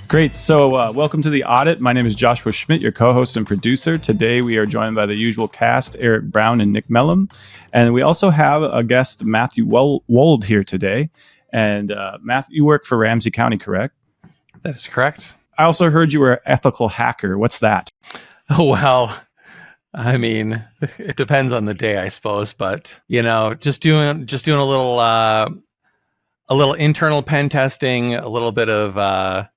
Great. So welcome to The Audit. My name is Joshua Schmidt, your co-host and producer. Today we are joined by the usual cast, Eric Brown and Nick Mellem. And we also have a guest, Matthew Wold, here today. And Matthew, you work for Ramsey County, correct? That is correct. I also heard you were an ethical hacker. What's that? Oh, well, I mean, it depends on the day, I suppose. But, you know, just doing a little internal pen testing, a little bit of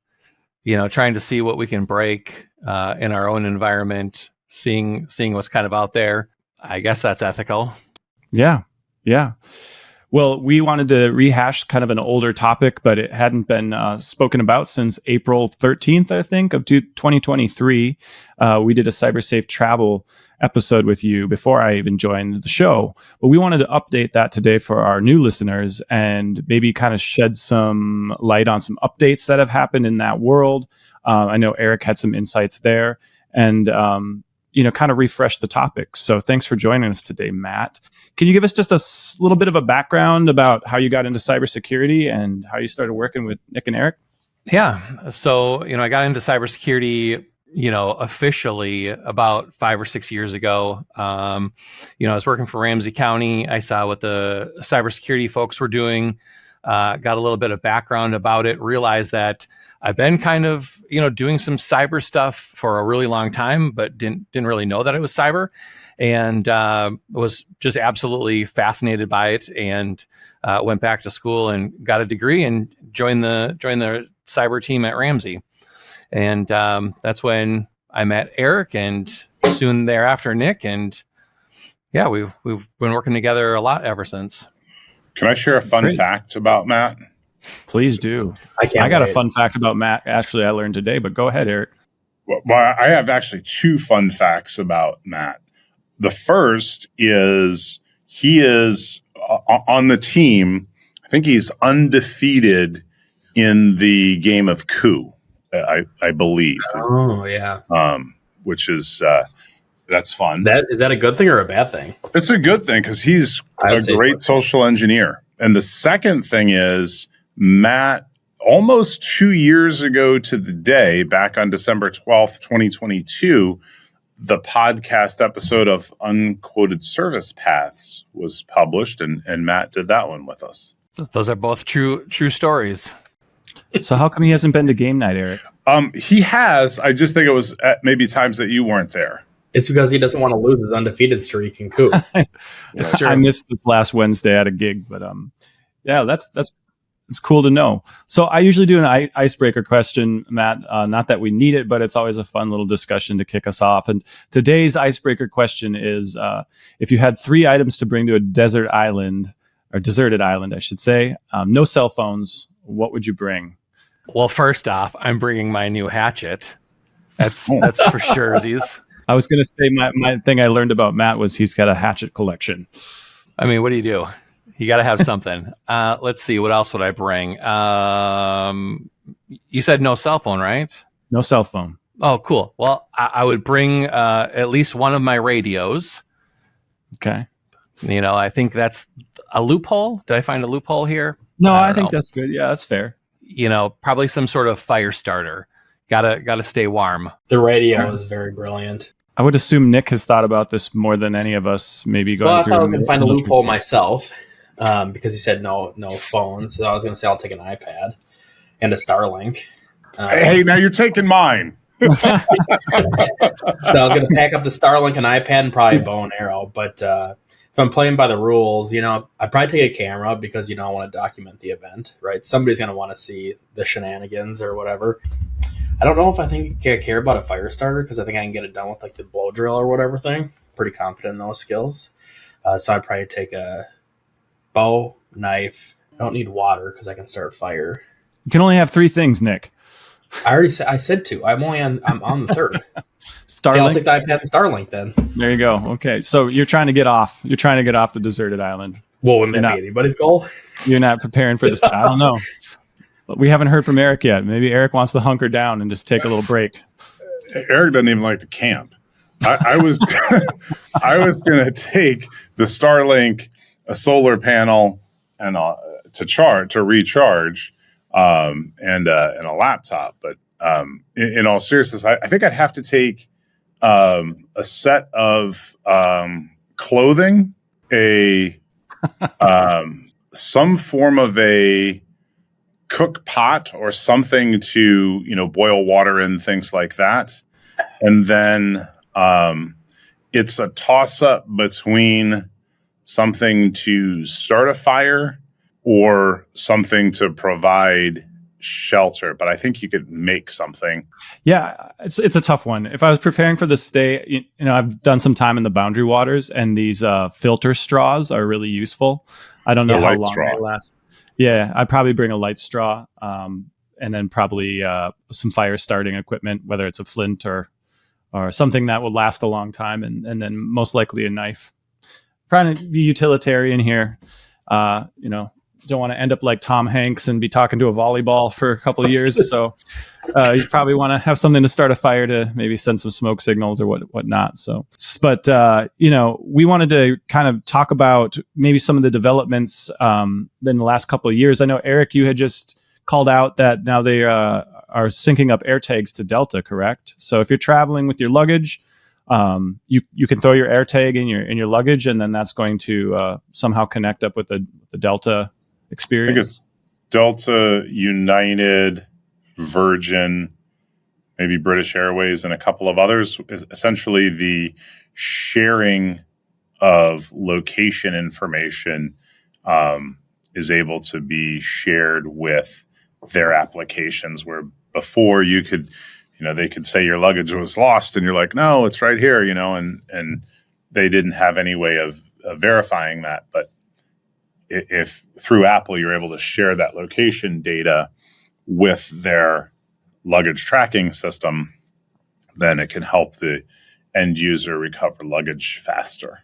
trying to see what we can break in our own environment, seeing what's kind of out there. I guess that's ethical. Yeah. Well, we wanted to rehash kind of an older topic, but it hadn't been spoken about since April 13th, I think, of 2023. We did a cyber-safe travel episode with you before I even joined the show. But we wanted to update that today for our new listeners and maybe kind of shed some light on some updates that have happened in that world. I know Eric had some insights there and, kind of refresh the topic. So thanks for joining us today, Matt. Can you give us just a little bit of a background about how you got into cybersecurity and how you started working with Nick and Eric? Yeah. So, I got into cybersecurity officially about 5 or 6 years ago. I was working for Ramsey County. I saw what the cybersecurity folks were doing, got a little bit of background about it, realized that I've been kind of, doing some cyber stuff for a really long time, but didn't really know that it was cyber, and was just absolutely fascinated by it, and went back to school and got a degree and joined the cyber team at Ramsey. And that's when I met Eric, and soon thereafter Nick, and yeah, we've been working together a lot ever since. Can I share a fun fact about Matt? Please do. I got a fun fact about Matt. Actually, I learned today, but go ahead, Eric. Well, I have actually 2 fun facts about Matt. The first is he is on the team. I think he's undefeated in the game of coup. I believe. Oh yeah. Which is that's fun. Is that a good thing or a bad thing? It's a good thing because he's a great social engineer. And the second thing is Matt, almost 2 years ago to the day, back on December 12th, 2022, the podcast episode of Unquoted Service Paths was published, and Matt did that one with us. Those are both true stories. So how come he hasn't been to game night, Eric? He has. I just think it was at maybe times that you weren't there. It's because he doesn't want to lose his undefeated streak in coup. It's true. I missed it last Wednesday at a gig, but yeah, that's cool to know. So I usually do an icebreaker question, Matt. Not that we need it, but it's always a fun little discussion to kick us off. And today's icebreaker question is: if you had 3 items to bring to a deserted island, I should say, no cell phones, what would you bring? Well, first off, I'm bringing my new hatchet. That's for sure. I was going to say my thing I learned about Matt was he's got a hatchet collection. I mean, what do? You got to have something. Let's see. What else would I bring? You said no cell phone, right? No cell phone. Oh, cool. Well, I would bring at least one of my radios. Okay. I think that's a loophole. Did I find a loophole here? No, I think that's good. Yeah, that's fair. Probably some sort of fire starter. Gotta stay warm. The radio is very brilliant. I would assume Nick has thought about this more than any of us. Maybe going I through. thought I was going to find a loophole myself because he said no phones. So I was going to say I'll take an iPad and a Starlink. Hey, now you're taking mine. So I was going to pack up the Starlink, an iPad, and probably a bow and arrow. But if I'm playing by the rules, I'd probably take a camera because I want to document the event, right? Somebody's going to want to see the shenanigans or whatever. I don't know if I care about a fire starter because I think I can get it done with like the blow drill or whatever thing. Pretty confident in those skills. So I'd probably take a bow, knife. I don't need water because I can start fire. You can only have 3 things, Nick. I said 2. I'm on the 3rd. Starlink. Okay, I'll take the iPad and Starlink then. There you go. Okay, so you're trying to get off. You're trying to get off the deserted island. Well, wouldn't that be anybody's goal? You're not preparing for this. I don't know. We haven't heard from Eric yet. Maybe Eric wants to hunker down and just take a little break. Eric doesn't even like to camp. I was I was going to take the Starlink, a solar panel, and to recharge, and a laptop. But in all seriousness, I think I'd have to take a set of clothing, some form of a cook pot or something to, boil water in, things like that. And then it's a toss up between something to start a fire or something to provide shelter. But I think you could make something. Yeah, it's a tough one. If I was preparing for this stay, I've done some time in the Boundary Waters, and these filter straws are really useful. I don't know how long they last. Yeah, I'd probably bring a light straw, and then probably some fire starting equipment, whether it's a flint or something that will last a long time, and then most likely a knife. Trying to be utilitarian here. Don't want to end up like Tom Hanks and be talking to a volleyball for a couple of years. So you probably want to have something to start a fire to maybe send some smoke signals or whatnot. So, but we wanted to kind of talk about maybe some of the developments in the last couple of years. I know, Eric, you had just called out that now they are syncing up AirTags to Delta, correct? So if you're traveling with your luggage, you can throw your AirTag in your luggage, and then that's going to somehow connect up with the Delta experience. I think it's Delta, United, Virgin, maybe British Airways, and a couple of others. Is essentially the sharing of location information is able to be shared with their applications, where before you could, they could say your luggage was lost and you're like, no, it's right here, and they didn't have any way of verifying that. But if through Apple, you're able to share that location data with their luggage tracking system, then it can help the end user recover luggage faster.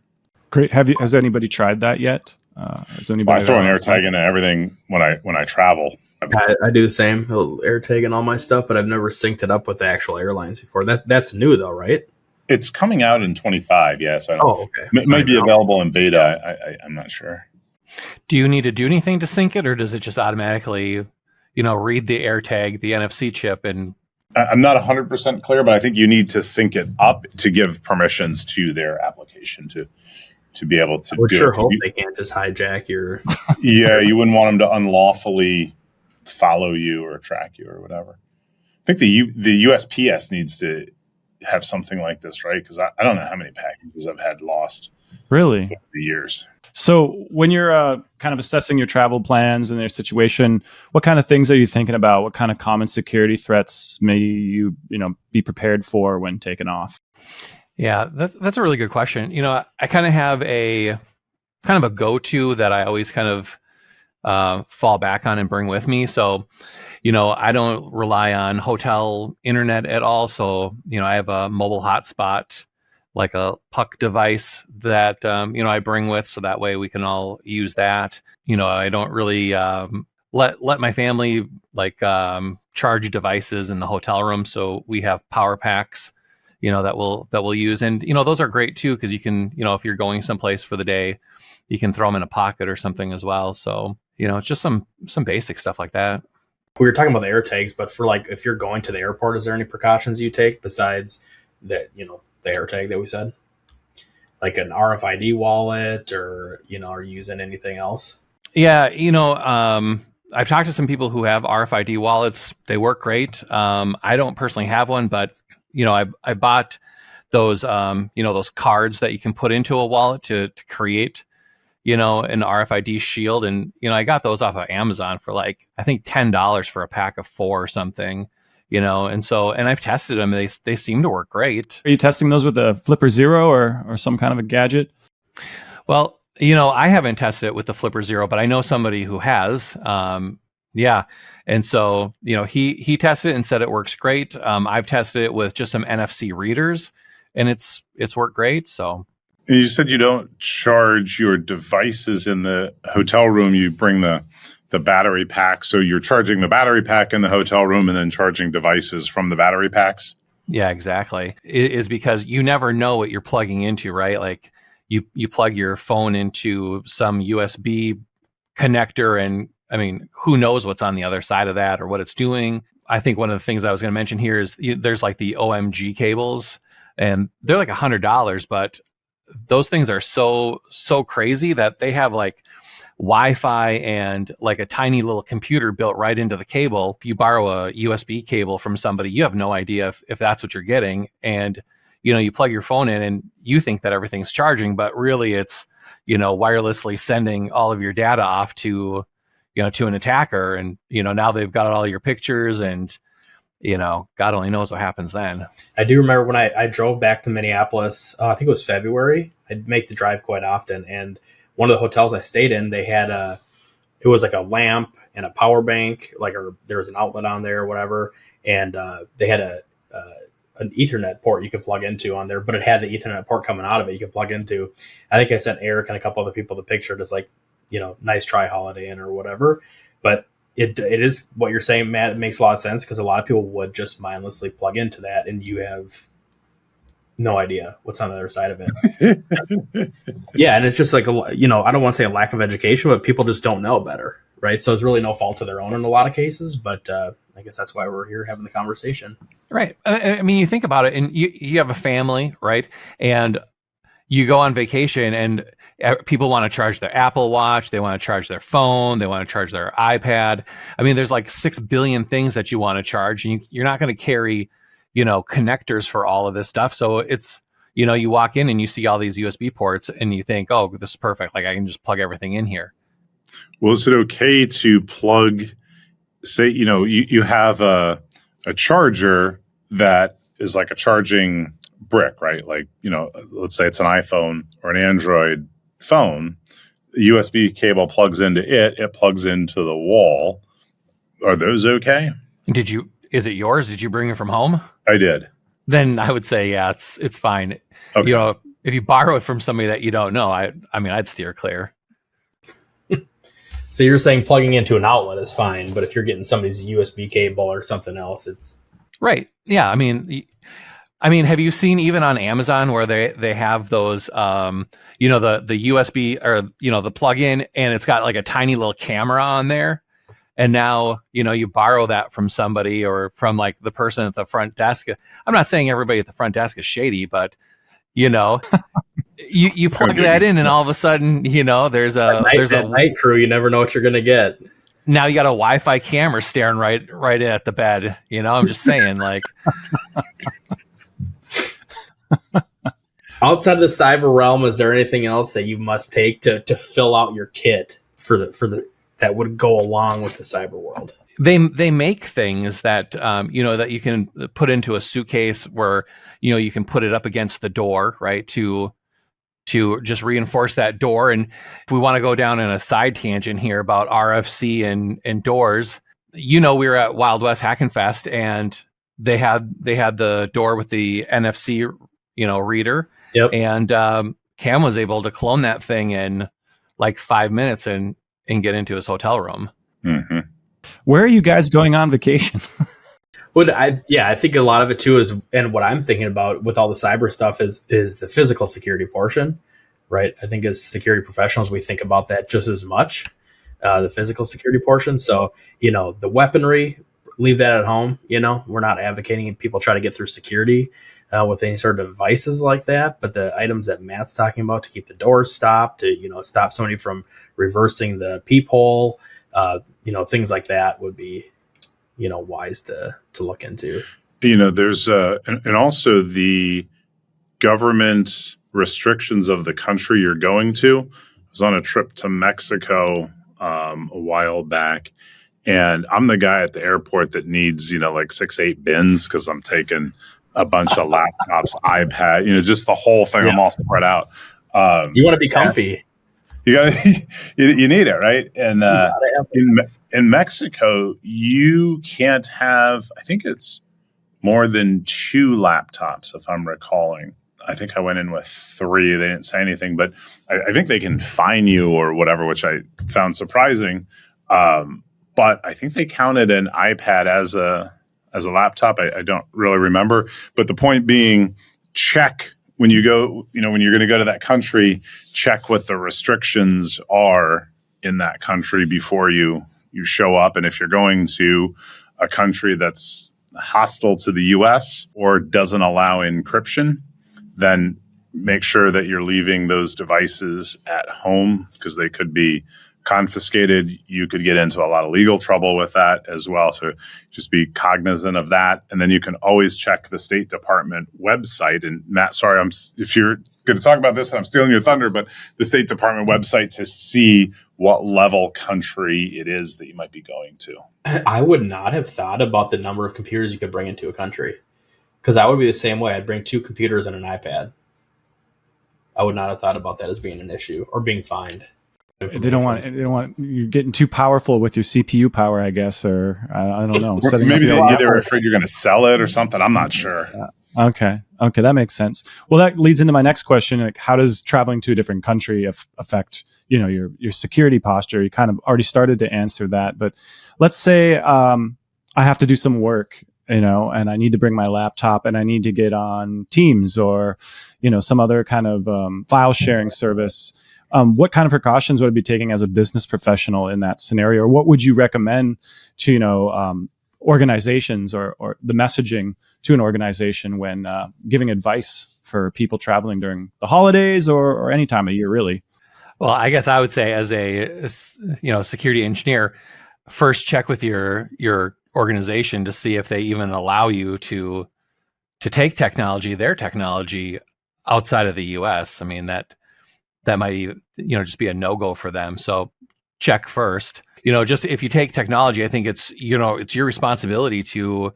Great. Has anybody tried that yet? Has anybody? I throw an AirTag into everything when I travel. I do the same. AirTag in all my stuff, but I've never synced it up with the actual airlines before. That's new though, right? It's coming out in 25. Yeah, so okay. It might be available in beta. I'm not sure. Do you need to do anything to sync it, or does it just automatically, read the AirTag, the NFC chip? And I'm not 100% clear, but I think you need to sync it up to give permissions to their application to be able to. I would sure hope they can't just hijack your. Yeah, you wouldn't want them to unlawfully follow you or track you or whatever. I think the USPS needs to have something like this, right? Because I don't know how many packages I've had lost. Really? Over the years. So when you're kind of assessing your travel plans and their situation, what kind of things are you thinking about? What kind of common security threats may you be prepared for when taking off? Yeah, that's a really good question. I kind of have a go-to that I always kind of fall back on and bring with me. So, I don't rely on hotel internet at all. So, I have a mobile hotspot, like a puck device that, I bring with, so that way we can all use that. I don't really let my family charge devices in the hotel room. So we have power packs, that we'll use. And, those are great too, because you can, if you're going someplace for the day, you can throw them in a pocket or something as well. So, it's just some basic stuff like that. We were talking about the AirTags, but for if you're going to the airport, is there any precautions you take besides that, the AirTag that we said? Like an RFID wallet, or, are you using anything else? Yeah, I've talked to some people who have RFID wallets. They work great. I don't personally have one, but, I bought those, those cards that you can put into a wallet to create, an RFID shield. And, I got those off of Amazon for I think $10 for a pack of 4 or something. And I've tested them. They seem to work great. Are you testing those with a Flipper Zero or some kind of a gadget? Well, I haven't tested it with the Flipper Zero, but I know somebody who has. Yeah. And so, he tested it and said it works great. I've tested it with just some NFC readers, and it's worked great. So. You said you don't charge your devices in the hotel room. You bring the battery pack. So you're charging the battery pack in the hotel room and then charging devices from the battery packs? Yeah, exactly. It is because you never know what you're plugging into, right? Like you plug your phone into some USB connector, and who knows what's on the other side of that or what it's doing. I think one of the things I was going to mention here is there's like the OMG cables, and they're like $100, but those things are so crazy that they have like Wi-Fi and like a tiny little computer built right into the cable. If you borrow a USB cable from somebody, you have no idea if that's what you're getting. And, you plug your phone in and you think that everything's charging, but really it's, wirelessly sending all of your data off to an attacker. And, now they've got all your pictures and, God only knows what happens then. I do remember when I drove back to Minneapolis, I think it was February. I'd make the drive quite often. And one of the hotels I stayed in, they had it was like a lamp and a power bank, or there was an outlet on there or whatever. And they had an Ethernet port you could plug into on there, but it had the Ethernet port coming out of it you could plug into. I think I sent Eric and a couple other people the picture, just like, nice try Holiday Inn or whatever. But it is what you're saying, Matt. It makes a lot of sense because a lot of people would just mindlessly plug into that and you have no idea what's on the other side of it. Yeah. And it's just like, I don't want to say a lack of education, but people just don't know better. Right. So it's really no fault of their own in a lot of cases, but I guess that's why we're here having the conversation. Right. I mean, you think about it and you have a family, right? And you go on vacation and people want to charge their Apple Watch. They want to charge their phone. They want to charge their iPad. I mean, there's like 6 billion things that you want to charge, and you're not going to carry, connectors for all of this stuff. So it's, you walk in and you see all these USB ports and you think, oh, this is perfect. Like I can just plug everything in here. Well, is it okay to plug, say, you have a charger that is like a charging brick, right? Like, let's say it's an iPhone or an Android phone. The USB cable plugs into it. It plugs into the wall. Are those okay? Is it yours? Did you bring it from home? I did. Then I would say, yeah, it's fine. Okay. If you borrow it from somebody that you don't know, I mean, I'd steer clear. So you're saying plugging into an outlet is fine, but if you're getting somebody's USB cable or something else, it's right. Yeah. I mean, have you seen even on Amazon where they have those, the USB or, the plug-in and it's got like a tiny little camera on there. And now, you borrow that from somebody or from like the person at the front desk. I'm not saying everybody at the front desk is shady, but, you plug that in and all of a sudden, there's a night crew. You never know what you're going to get. Now you got a Wi-Fi camera staring right at the bed. I'm just saying, like. Outside of the cyber realm, is there anything else that you must take to fill out your kit for the that would go along with the cyber world? They make things that that you can put into a suitcase where you can put it up against the door, right, to just reinforce that door. And if we want to go down in a side tangent here about RFC and doors, we were at Wild West Hackin' Fest and they had the door with the NFC reader. Yep. And Cam was able to clone that thing in like 5 minutes and get into his hotel room. Mm-hmm. Where are you guys going on vacation? I think a lot of it too is, and what I'm thinking about with all the cyber stuff is the physical security portion, right? I think as security professionals, we think about that just as much, the physical security portion. So, the weaponry, leave that at home. We're not advocating people try to get through security with any sort of devices like that. But the items that Matt's talking about to keep the doors stopped, to, stop somebody from reversing the peephole, things like that would be, wise to look into. There's and also the government restrictions of the country you're going to. I was on a trip to Mexico a while back, and I'm the guy at the airport that needs, like 6-8 bins because I'm taking a bunch of laptops, iPad, just the whole thing. Yeah. I'm all spread out. You want to be comfy. You need it, right? And in Mexico, you can't have, I think it's more than 2 laptops, if I'm recalling. I think I went in with 3. They didn't say anything, but I think they can fine you or whatever, which I found surprising. But I think they counted an iPad as a laptop. I don't really remember. But the point being, check when you go, when you're going to go to that country, check what the restrictions are in that country before you show up. And if you're going to a country that's hostile to the US or doesn't allow encryption, then make sure that you're leaving those devices at home because they could be confiscated. You could get into a lot of legal trouble with that as well. So just be cognizant of that. And then you can always check the State Department website. And Matt, sorry, if you're going to talk about this and I'm stealing your thunder, but the State Department website to see what level country it is that you might be going to. I would not have thought about the number of computers you could bring into a country, because I would be the same way. I'd bring 2 computers and an iPad. I would not have thought about that as being an issue or being fined. They don't want you getting too powerful with your CPU power, I guess, or I don't know. Maybe they're afraid you're going to sell it or something. I'm not sure. Okay, that makes sense. Well, that leads into my next question: like, how does traveling to a different country affect your security posture? You kind of already started to answer that, but let's say I have to do some work, and I need to bring my laptop, and I need to get on Teams or some other kind of file sharing service. What kind of precautions would I be taking as a business professional in that scenario? Or what would you recommend to, organizations or the messaging to an organization when giving advice for people traveling during the holidays or any time of year, really? Well, I guess I would say as a security engineer, first check with your organization to see if they even allow you to take their technology outside of the US. I mean, that might just be a no-go for them. So check first. Just if you take technology, I think it's your responsibility to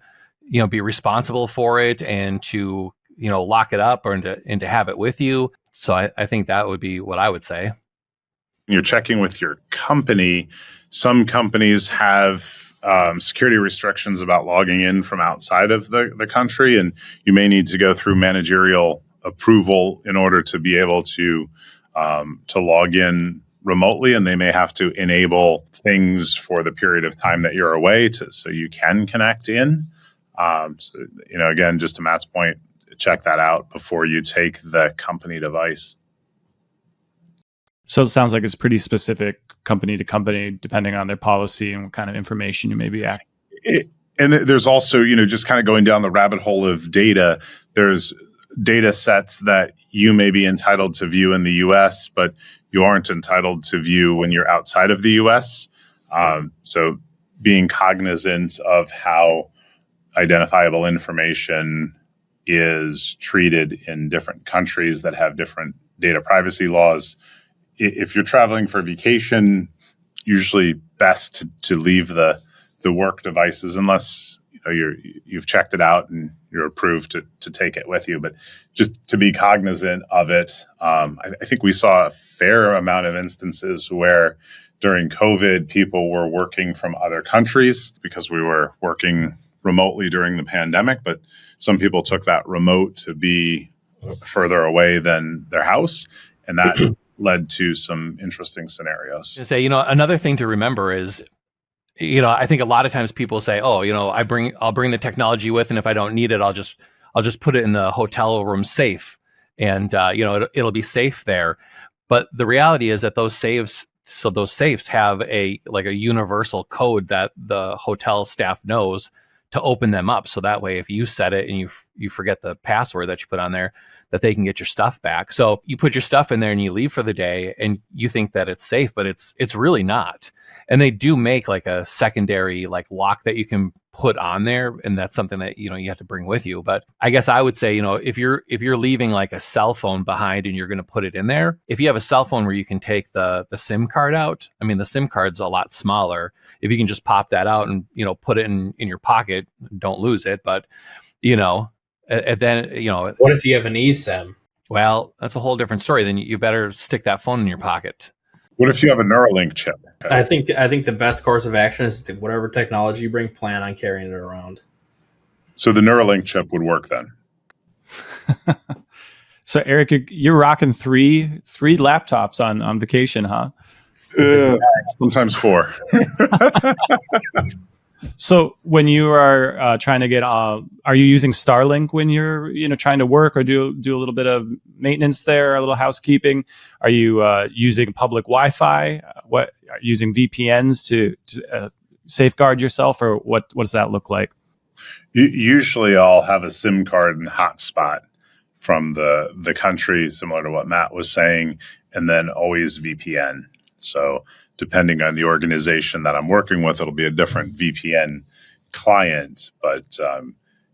be responsible for it and to lock it up and to have it with you. So I think that would be what I would say. You're checking with your company. Some companies have security restrictions about logging in from outside of the country, and you may need to go through managerial approval in order to be able to log in remotely, and they may have to enable things for the period of time that you're away so you can connect in. Again, just to Matt's point, check that out before you take the company device. So it sounds like it's pretty specific company to company, depending on their policy and what kind of information you may be at. And there's also, just kind of going down the rabbit hole of data, there's data sets that you may be entitled to view in the US, but you aren't entitled to view when you're outside of the US. So being cognizant of how identifiable information is treated in different countries that have different data privacy laws. If you're traveling for vacation, usually best to leave the work devices unless you've checked it out and you're approved to take it with you. But just to be cognizant of it, I think we saw a fair amount of instances where during COVID, people were working from other countries because we were working remotely during the pandemic. But some people took that remote to be further away than their house, and that led to some interesting scenarios. To say, another thing to remember is, I think a lot of times people say, "Oh, I'll bring the technology with, and if I don't need it, I'll just put it in the hotel room safe, and it'll be safe there." But the reality is that those safes have a universal code that the hotel staff knows to open them up. So that way, if you set it and you forget the password that you put on there, that they can get your stuff back. So you put your stuff in there and you leave for the day and you think that it's safe, but it's really not. And they do make a secondary lock that you can put on there, and that's something that you have to bring with you. But I guess I would say, if you're leaving a cell phone behind and you're going to put it in there, if you have a cell phone where you can take the SIM card out, I mean, the SIM card's a lot smaller. If you can just pop that out and put it in your pocket, don't lose it. But and then what if you have an eSIM? Well, that's a whole different story. Then you better stick that phone in your pocket. What if you have a Neuralink chip? I think the best course of action is to whatever technology you bring, plan on carrying it around. So the Neuralink chip would work then. So Eric, you're rocking three laptops on vacation, huh? Sometimes 4. So when you are trying to get, are you using Starlink when you're trying to work or do a little bit of maintenance there, a little housekeeping? Are you using public Wi-Fi? What are you using VPNs to safeguard yourself, or what does that look like? Usually I'll have a SIM card and hotspot from the country, similar to what Matt was saying, and then always VPN. So depending on the organization that I'm working with, it'll be a different VPN client, but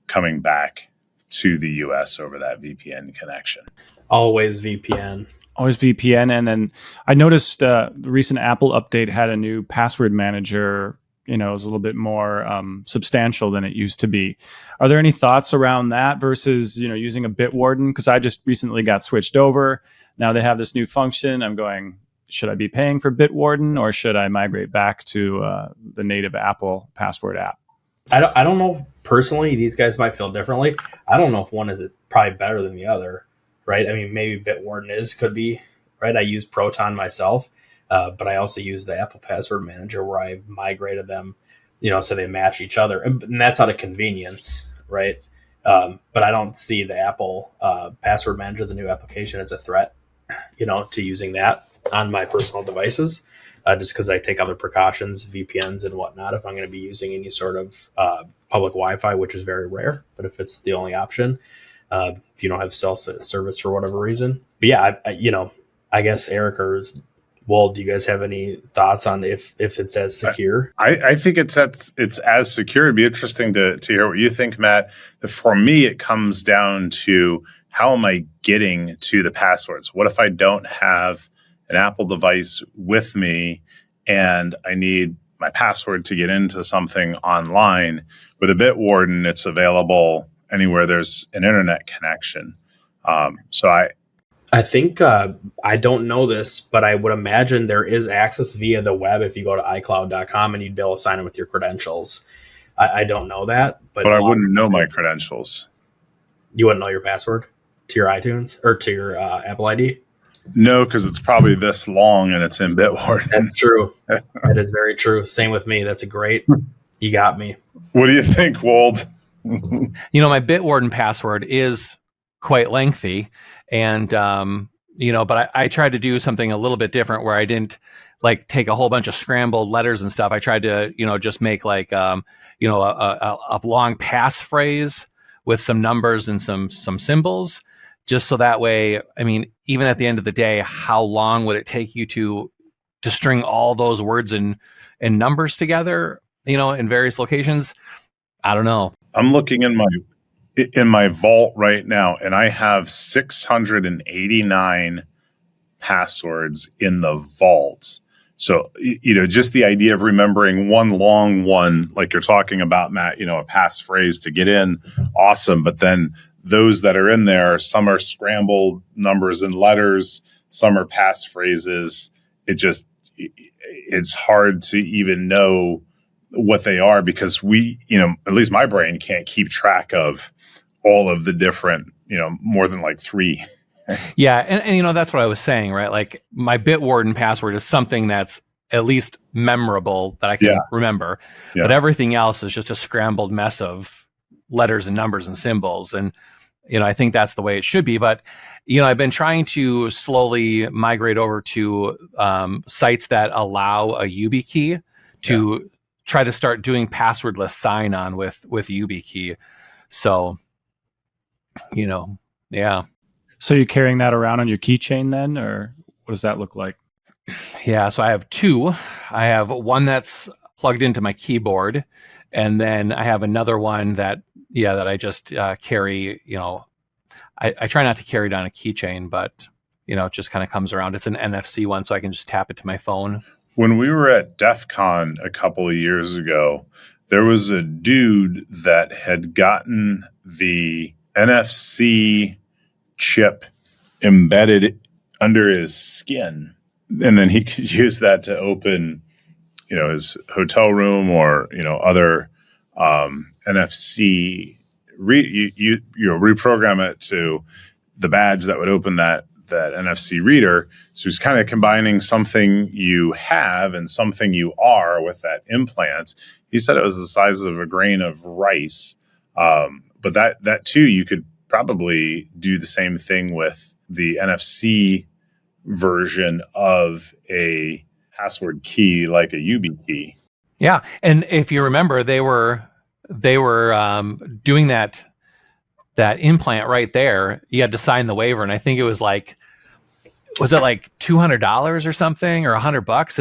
coming back to the US over that VPN connection. Always VPN. Always VPN. And then I noticed the recent Apple update had a new password manager. It was a little bit more substantial than it used to be. Are there any thoughts around that versus, using a BitWarden? Because I just recently got switched over. Now they have this new function. I'm going, should I be paying for BitWarden, or should I migrate back to the native Apple password app? I don't know. Personally, these guys might feel differently. I don't know if one is probably better than the other, right? I mean, maybe BitWarden could be, right? I use Proton myself. But I also use the Apple Password Manager where I migrated them, so they match each other. And that's out of convenience, right? But I don't see the Apple Password Manager, the new application, as a threat, to using that on my personal devices, just because I take other precautions, VPNs and whatnot, if I'm going to be using any sort of public Wi-Fi, which is very rare. But if it's the only option, if you don't have cell service for whatever reason. But yeah, I guess Eric or Wold, do you guys have any thoughts on if it's as secure? I think it's as secure. It'd be interesting to hear what you think, Matt. For me, it comes down to how am I getting to the passwords? What if I don't have an Apple device with me and I need my password to get into something online? With a BitWarden, it's available anywhere there's an internet connection. I think, I don't know this, but I would imagine there is access via the web if you go to iCloud.com and you'd be able to sign in with your credentials. I don't know that. But I wouldn't know my credentials. You wouldn't know your password to your iTunes or to your Apple ID? No, because it's probably this long and it's in BitWarden. That's true. That is very true. Same with me. That's you got me. What do you think, Wold? My BitWarden password is quite lengthy. And, but I tried to do something a little bit different where I didn't take a whole bunch of scrambled letters and stuff. I tried to, just make a long passphrase with some numbers and some symbols, just so that way, even at the end of the day, how long would it take you to string all those words and numbers together, in various locations? I don't know. I'm looking in my vault right now, and I have 689 passwords in the vault. So, just the idea of remembering one long one, like you're talking about, Matt, a passphrase to get in, awesome. But then those that are in there, some are scrambled numbers and letters, some are passphrases. It's hard to even know what they are because at least my brain can't keep track of all of the different, more than three. Yeah. And that's what I was saying, right? My BitWarden password is something that's at least memorable that I can remember, but everything else is just a scrambled mess of letters and numbers and symbols. And, I think that's the way it should be. But, I've been trying to slowly migrate over to sites that allow a YubiKey to try to start doing passwordless sign-on with YubiKey. So, yeah. So you're carrying that around on your keychain then, or what does that look like? Yeah, so I have two. I have one that's plugged into my keyboard, and then I have another one that I just carry. I try not to carry it on a keychain, but it just kind of comes around. It's an NFC one, so I can just tap it to my phone. When we were at DEF CON a couple of years ago, there was a dude that had gotten the NFC chip embedded under his skin, and then he could use that to open, his hotel room or other NFC. Reprogram it to the badge that would open that NFC reader. So he's kind of combining something you have and something you are with that implant. He said it was the size of a grain of rice, but that too, you could probably do the same thing with the NFC version of a password key, like a YubiKey. Yeah, and if you remember, they were doing that implant right there. You had to sign the waiver, and I think it was like $200 or something, or $100,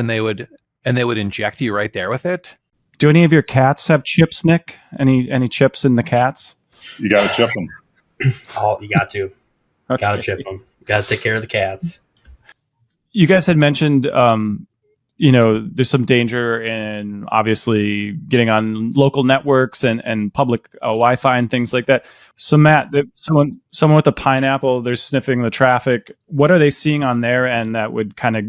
and they would inject you right there with it. Do any of your cats have chips, Nick? Any chips in the cats? You got to chip them. Oh, you got to. Okay. Got to chip them. Got to take care of the cats. You guys had mentioned, there's some danger in obviously getting on local networks and public Wi-Fi and things like that. So Matt, someone with a pineapple, they're sniffing the traffic. What are they seeing on their end that would kind of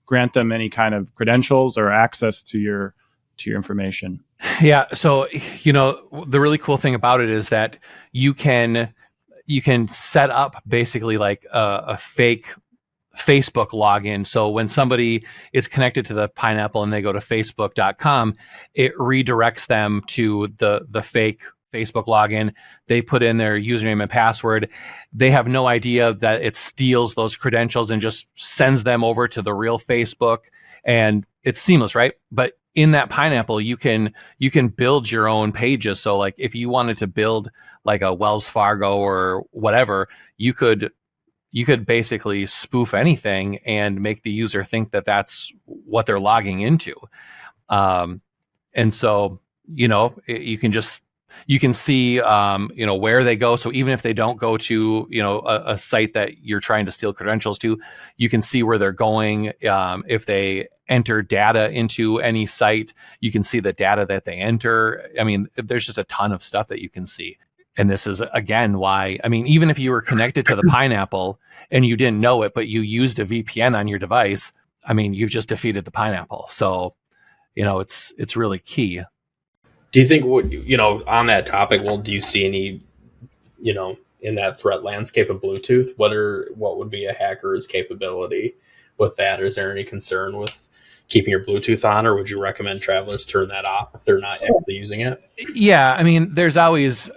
grant them any kind of credentials or access to your information? Yeah. So, the really cool thing about it is that you can set up basically like a fake Facebook login. So when somebody is connected to the Pineapple and they go to facebook.com, it redirects them to the fake Facebook login. They put in their username and password. They have no idea that it steals those credentials and just sends them over to the real Facebook, and it's seamless, right? But in that Pineapple, you can build your own pages. So like if you wanted to build like a Wells Fargo or whatever, you could basically spoof anything and make the user think that that's what they're logging into. And so, you can see, where they go. So even if they don't go to, a site that you're trying to steal credentials to, you can see where they're going. If they enter data into any site, you can see the data that they enter. I mean, there's just a ton of stuff that you can see. And this is, again, why, even if you were connected to the Pineapple and you didn't know it, but you used a VPN on your device, you've just defeated the Pineapple. So, it's really key. Do you think, on that topic, do you see any, in that threat landscape of Bluetooth, what would be a hacker's capability with that? Is there any concern with keeping your Bluetooth on, or would you recommend travelers turn that off if they're not actually using it? Yeah. There's always,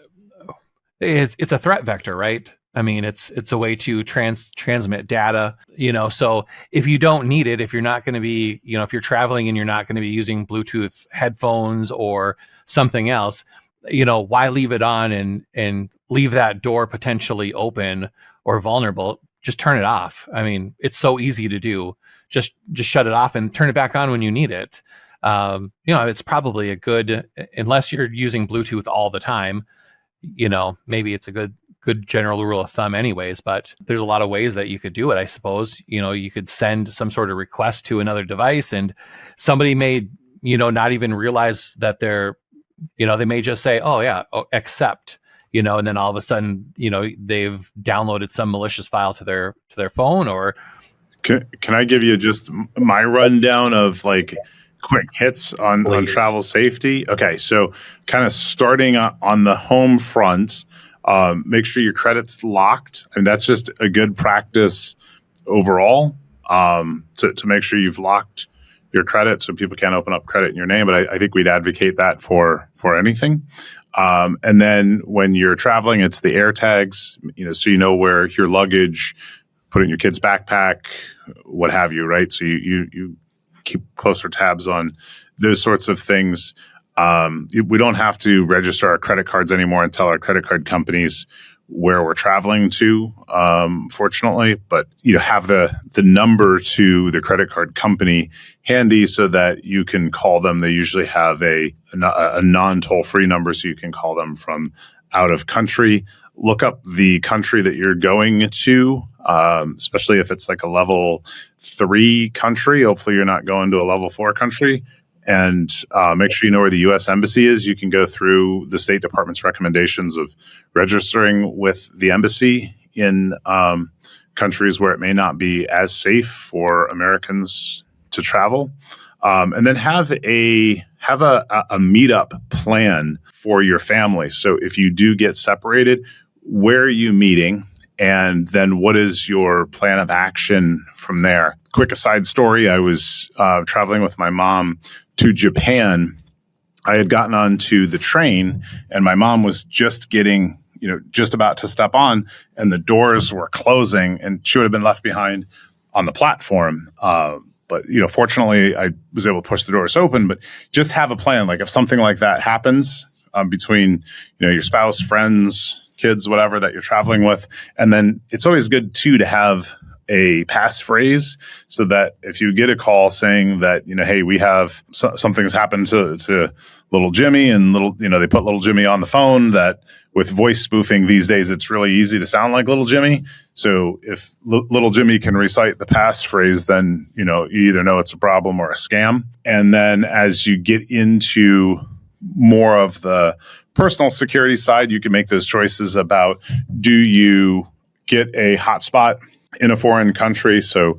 it's a threat vector, right? It's a way to transmit data, so if you don't need it, if you're not going to be, if you're traveling and you're not going to be using Bluetooth headphones or something else, why leave it on and leave that door potentially open or vulnerable? Just turn it off. It's so easy to do. Just shut it off and turn it back on when you need it. It's probably a good, unless you're using Bluetooth all the time, maybe it's a good general rule of thumb anyways, but there's a lot of ways that you could do it, I suppose. You could send some sort of request to another device, and somebody may, not even realize that they're, they may just say, oh yeah, accept, and then all of a sudden, they've downloaded some malicious file to their phone. Or can I give you just my rundown of like quick hits on travel safety? Okay, so kind of starting on the home front, make sure your credit's locked, and that's just a good practice overall, to make sure you've locked your credit so people can't open up credit in your name. But I think we'd advocate that for anything. And then when you're traveling, it's the AirTags, so you know where your luggage, put it in your kid's backpack, what have you, right? So you keep closer tabs on those sorts of things. We don't have to register our credit cards anymore and tell our credit card companies where we're traveling to, fortunately, but have the number to the credit card company handy so that you can call them. They usually have a non-toll-free number, so you can call them from out of country. Look up the country that you're going to, especially if it's like a level 3 country. Hopefully you're not going to a level 4 country. And make sure you know where the U.S. Embassy is. You can go through the State Department's recommendations of registering with the embassy in countries where it may not be as safe for Americans to travel. And then have a meetup plan for your family. So if you do get separated, where are you meeting? And then what is your plan of action from there? Quick aside story, I was traveling with my mom to Japan. I had gotten onto the train and my mom was just about to step on, and the doors were closing and she would have been left behind on the platform. But fortunately, I was able to push the doors open. But just have a plan. Like if something like that happens between your spouse, friends, kids, whatever that you're traveling with, and then it's always good too to have a passphrase so that if you get a call saying that hey, we have something's happened to little Jimmy, and they put little Jimmy on the phone, that with voice spoofing these days, it's really easy to sound like little Jimmy. So if little Jimmy can recite the passphrase, then you either know it's a problem or a scam. And then as you get into more of the personal security side, you can make those choices about, do you get a hotspot in a foreign country? So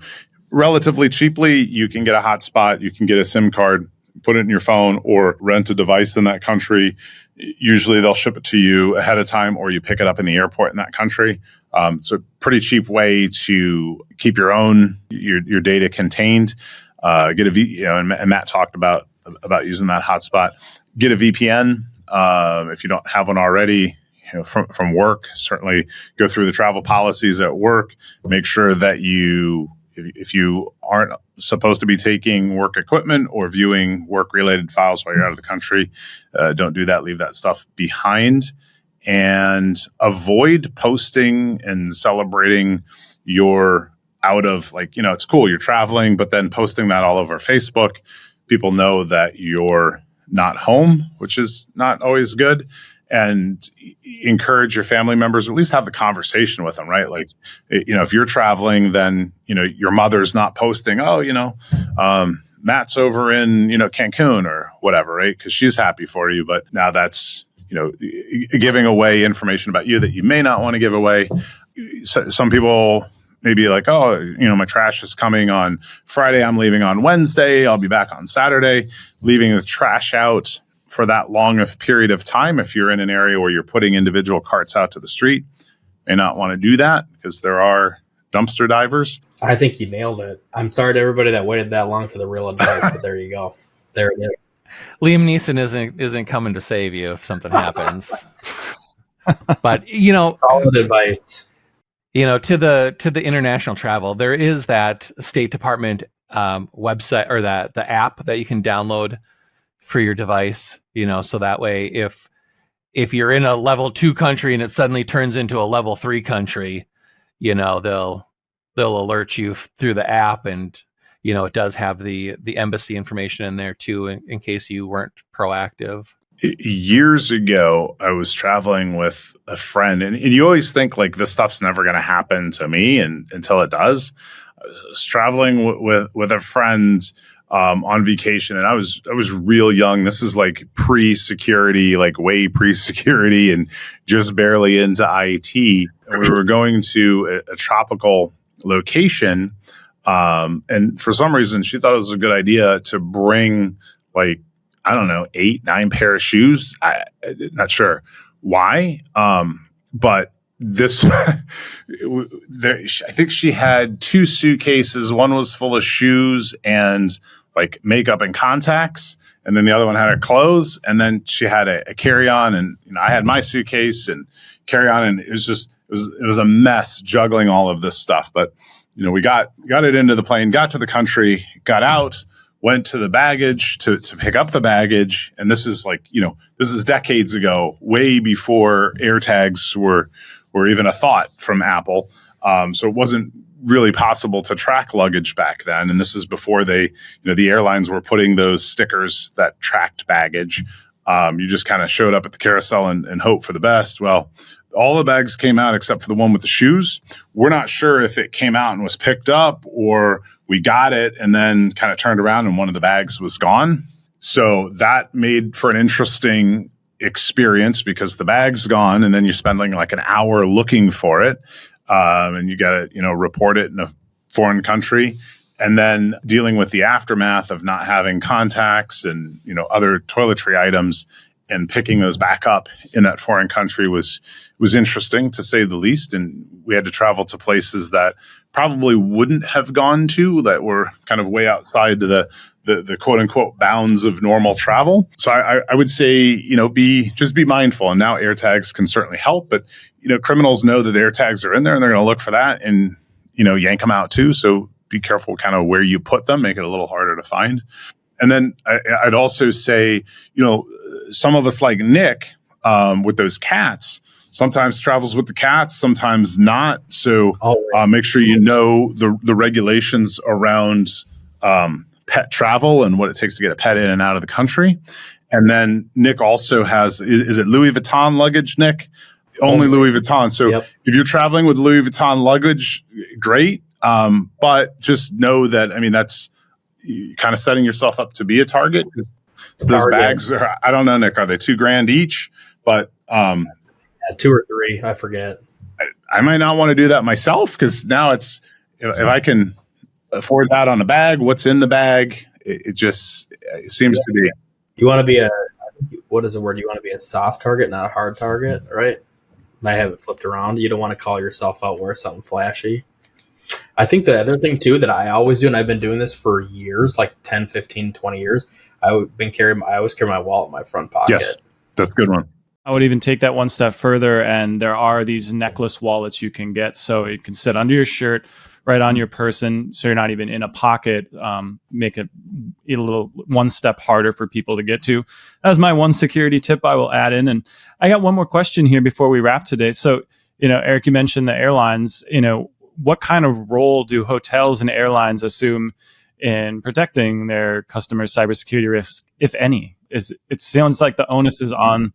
relatively cheaply, you can get a hotspot, you can get a SIM card, put it in your phone, or rent a device in that country. Usually they'll ship it to you ahead of time, or you pick it up in the airport in that country. It's a pretty cheap way to keep your data contained. Get and Matt talked about using that hotspot. Get a VPN if you don't have one already. From work, certainly go through the travel policies at work. Make sure that if you aren't supposed to be taking work equipment or viewing work-related files while you're out of the country, don't do that. Leave that stuff behind, and avoid posting and celebrating your it's cool, you're traveling, but then posting that all over Facebook. People know that you're not home, which is not always good. And encourage your family members, or at least have the conversation with them, right? Like, if you're traveling, then, your mother's not posting, Matt's over in, Cancun or whatever, right? Because she's happy for you. But now that's, giving away information about you that you may not want to give away. So, some people may be like, my trash is coming on Friday, I'm leaving on Wednesday, I'll be back on Saturday. Leaving the trash out for that long of period of time, if you're in an area where you're putting individual carts out to the street, may not want to do that because there are dumpster divers. I think you nailed it. I'm sorry to everybody that waited that long for the real advice, but there you go. There it is. Liam Neeson isn't coming to save you if something happens. But solid advice. To the international travel, there is that State Department website, or the app that you can download for your device, so that way if you're in a level 2 country and it suddenly turns into a level 3 country, they'll alert you through the app, and it does have the embassy information in there too, in case you weren't proactive. Years ago, I was traveling with a friend, and you always think like this stuff's never going to happen to me until it does. I was traveling with a friend on vacation, and I was real young. This is like pre-security, like way pre-security, and just barely into IT. And we were going to a tropical location, and for some reason, she thought it was a good idea to bring 8-9 pair of shoes. I'm not sure why, but this, I think she had 2 suitcases. One was full of shoes and like makeup and contacts, and then the other one had her clothes. And then she had a carry-on, and I had my suitcase and carry-on, and it was a mess juggling all of this stuff. But we got it into the plane, got to the country, got out, went to the baggage to pick up the baggage, and this is this is decades ago, way before AirTags were even a thought from Apple. So it wasn't really possible to track luggage back then. And this is before the airlines were putting those stickers that tracked baggage. You just kind of showed up at the carousel and hope for the best. Well, all the bags came out except for the one with the shoes. We're not sure if it came out and was picked up, or we got it and then kind of turned around and one of the bags was gone. So that made for an interesting experience, because the bag's gone and then you're spending like an hour looking for it. And you got to, report it in a foreign country, and then dealing with the aftermath of not having contacts and, other toiletry items, and picking those back up in that foreign country was interesting, to say the least. And we had to travel to places that probably wouldn't have gone to, that were kind of way outside the quote unquote bounds of normal travel. So I would say, be mindful. And now AirTags can certainly help, but criminals know that AirTags are in there, and they're going to look for that and yank them out too. So be careful kind of where you put them, make it a little harder to find. And then I'd also say, some of us like Nick with those cats, sometimes travels with the cats, sometimes not. So make sure you know the regulations around pet travel and what it takes to get a pet in and out of the country. And then Nick also has, is it Louis Vuitton luggage, Nick? Only Louis Vuitton. So if you're traveling with Louis Vuitton luggage, great. But just know that, that's kind of setting yourself up to be a target. Those bags are, I don't know, Nick, are they $2,000 each? But 2 or 3, I forget. I might not want to do that myself, because now it's, if I can afford that on a bag, what's in the bag, it seems to be. You want to be what is the word? You want to be a soft target, not a hard target, right? I have it flipped around. You don't want to call yourself out, wear something flashy. I think the other thing too that I always do, and I've been doing this for years, like 10, 15, 20 years, I always carry my wallet in my front pocket. Yes, that's a good one. I would even take that one step further, and there are these necklace wallets you can get, so it can sit under your shirt, right on your person, so you're not even in a pocket. Make it a little one step harder for people to get to. That was my one security tip I will add in. And I got one more question here before we wrap today. So, Eric, you mentioned the airlines. What kind of role do hotels and airlines assume in protecting their customers' cybersecurity risks, if any? It sounds like the onus is on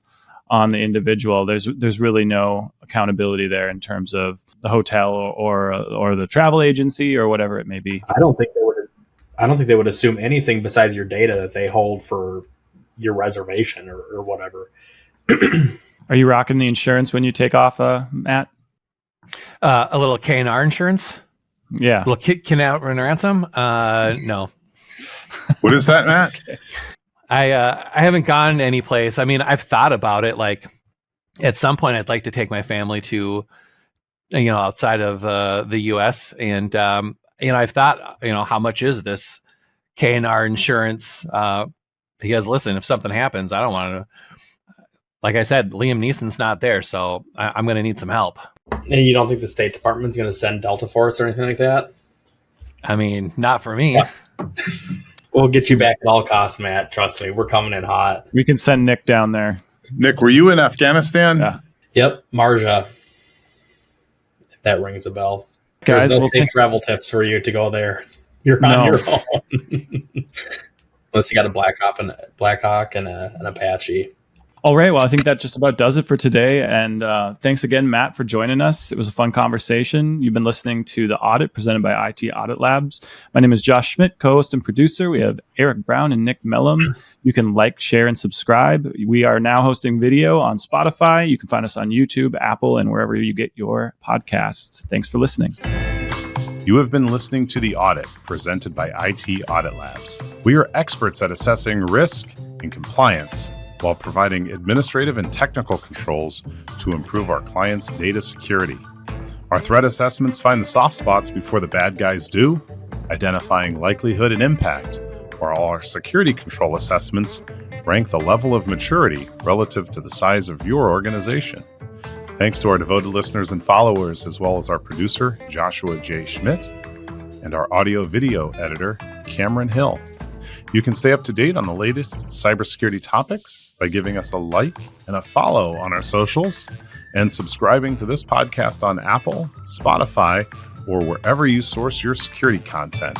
the individual. There's really no accountability there in terms of the hotel or the travel agency or whatever it may be. I don't think they would assume anything besides your data that they hold for your reservation or whatever. Are you rocking the insurance when you take off, Matt? A little K&R insurance? Yeah. A little kidnap and ransom? No. What is that, Matt? I haven't gone any place. I've thought about it. Like, at some point, I'd like to take my family to, outside of the U.S. And I've thought, how much is this K&R insurance? Because listen, if something happens, I don't want to. Like I said, Liam Neeson's not there, so I'm going to need some help. And you don't think the State Department's going to send Delta Force or anything like that? Not for me. Yeah. We'll get you back at all costs, Matt. Trust me, we're coming in hot. We can send Nick down there. Nick, were you in Afghanistan? Yeah. Yep, Marja. If that rings a bell. Guys, there's no safe travel tips for you to go there. You're on your own. Unless you got a Blackhawk and an Apache. All right. Well, I think that just about does it for today. And thanks again, Matt, for joining us. It was a fun conversation. You've been listening to The Audit presented by IT Audit Labs. My name is Josh Schmidt, co-host and producer. We have Eric Brown and Nick Mellem. You can like, share, and subscribe. We are now hosting video on Spotify. You can find us on YouTube, Apple, and wherever you get your podcasts. Thanks for listening. You have been listening to The Audit, presented by IT Audit Labs. We are experts at assessing risk and compliance while providing administrative and technical controls to improve our clients' data security. Our threat assessments find the soft spots before the bad guys do, identifying likelihood and impact, while our security control assessments rank the level of maturity relative to the size of your organization. Thanks to our devoted listeners and followers, as well as our producer, Joshua J. Schmidt, and our audio-video editor, Cameron Hill. You can stay up to date on the latest cybersecurity topics by giving us a like and a follow on our socials and subscribing to this podcast on Apple, Spotify, or wherever you source your security content.